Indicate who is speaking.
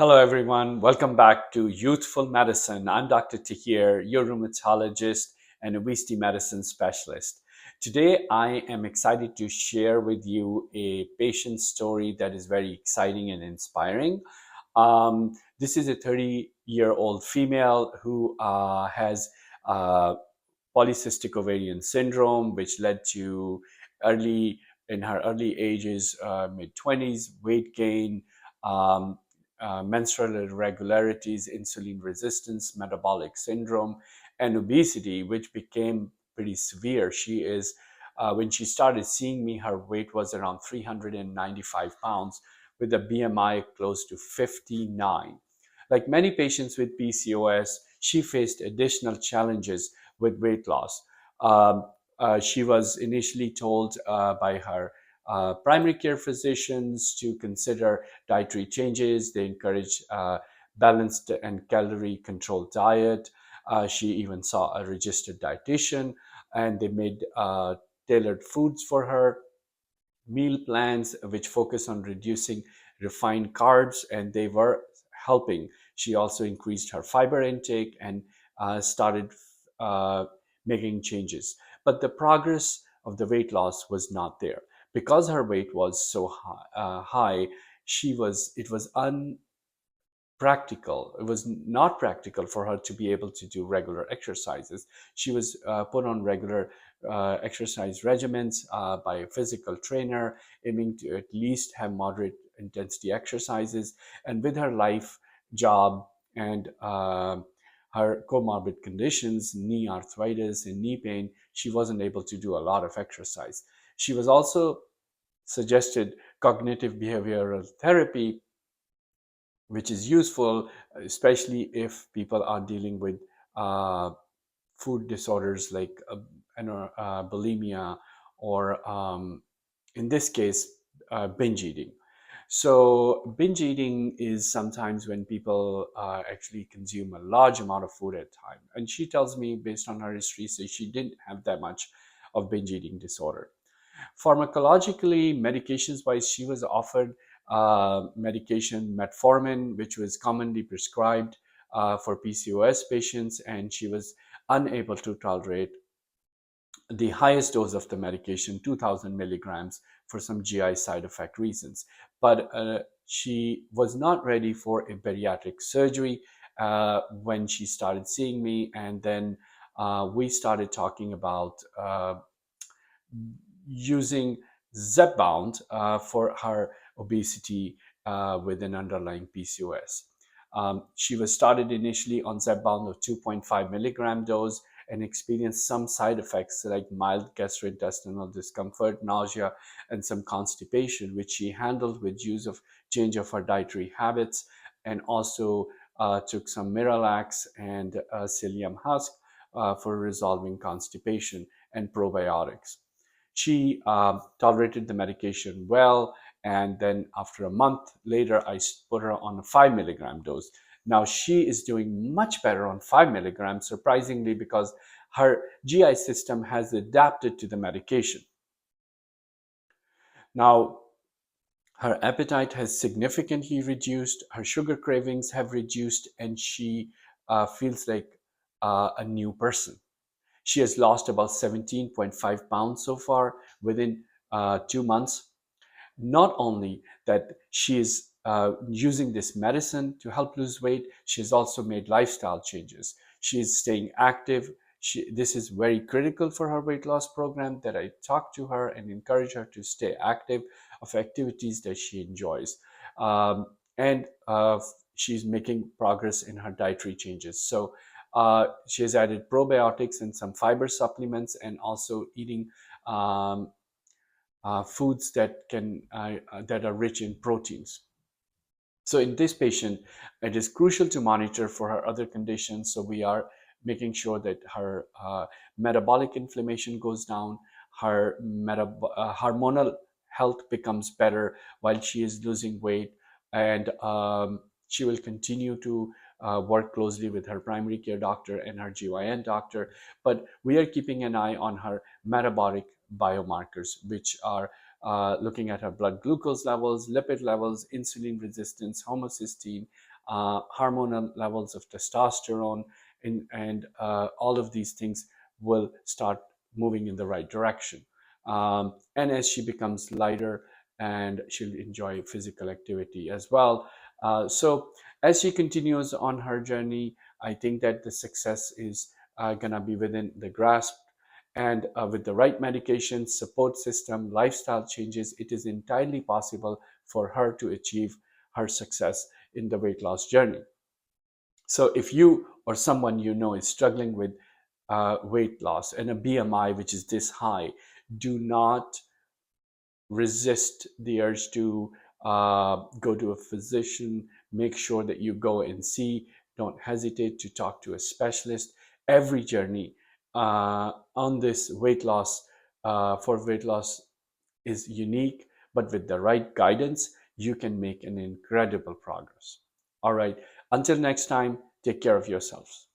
Speaker 1: Hello, everyone. Welcome back to Youthful Medicine. I'm Dr. Tahir, your rheumatologist and obesity medicine specialist. Today, I am excited to share with you a patient story that is very exciting and inspiring. This is a 30-year-old female who has uh, polycystic ovarian syndrome, which led to early in her early ages, mid 20s, weight gain, um, menstrual irregularities, insulin resistance, metabolic syndrome, and obesity, which became pretty severe. When she started seeing me, her weight was around 395 pounds with a BMI close to 59. Like many patients with PCOS, she faced additional challenges with weight loss. Um, she was initially told by her primary care physicians to consider dietary changes. They encourage balanced and calorie controlled diet. She even saw a registered dietitian, and they made tailored foods for her, meal plans which focus on reducing refined carbs, and they were helping. She also increased her fiber intake and started uh, making changes. But the progress of the weight loss was not there because her weight was so high. It was practical. It was not practical for her to be able to do regular exercises. She was put on regular exercise regimens by a physical trainer, aiming to at least have moderate intensity exercises. And with her life, job, and her comorbid conditions, knee arthritis and knee pain, she wasn't able to do a lot of exercise. She was also suggested cognitive behavioral therapy, which is useful, especially if people are dealing with uh, food disorders like bulimia or, in this case, binge eating. So, binge eating is sometimes when people actually consume a large amount of food at a time. And she tells me, based on her history, so she didn't have that much of binge eating disorder. Pharmacologically, medications wise, she was offered medication metformin, which was commonly prescribed for PCOS patients, and she was unable to tolerate the highest dose of the medication, 2000 milligrams, for some GI side effect reasons. But she was not ready for a bariatric surgery when she started seeing me, and then we started talking about using Zepbound for her obesity with an underlying PCOS. She was started initially on Zepbound of 2.5 milligram dose and experienced some side effects like mild gastrointestinal discomfort, nausea, and some constipation, which she handled with use of change of her dietary habits, and also took some Miralax and psyllium husk for resolving constipation and probiotics. She tolerated the medication well, and then after a month later, I put her on a 5 milligram dose. Now she is doing much better on 5 milligrams, surprisingly, because her GI system has adapted to the medication. Now, her appetite has significantly reduced, her sugar cravings have reduced, and she feels like a new person. She has lost about 17.5 pounds so far within 2 months. Not only that she is using this medicine to help lose weight, she has also made lifestyle changes. She is staying active. This is very critical for her weight loss program, that I talk to her and encourage her to stay active of activities that she enjoys. And she's making progress in her dietary changes. So she has added probiotics and some fiber supplements, and also eating foods that are rich in proteins. So in this patient, it is crucial to monitor for her other conditions. So we are making sure that her metabolic inflammation goes down, her hormonal health becomes better while she is losing weight, and she will continue to work closely with her primary care doctor and her GYN doctor. But we are keeping an eye on her metabolic biomarkers, which are looking at her blood glucose levels, lipid levels, insulin resistance, homocysteine, hormonal levels of testosterone, and all of these things will start moving in the right direction. And as she becomes lighter, and she'll enjoy physical activity as well. So as she continues on her journey, I think that the success is gonna be within the grasp. And with the right medication, support system, lifestyle changes, it is entirely possible for her to achieve her success in the weight loss journey. So if you or someone you know is struggling with weight loss and a BMI which is this high, do not resist the urge to go to a physician. Make sure that you go and see. Don't hesitate to talk to a specialist. Every journey on this weight loss for weight loss is unique, but with the right guidance, you can make an incredible progress. All right. Until next time, take care of yourselves.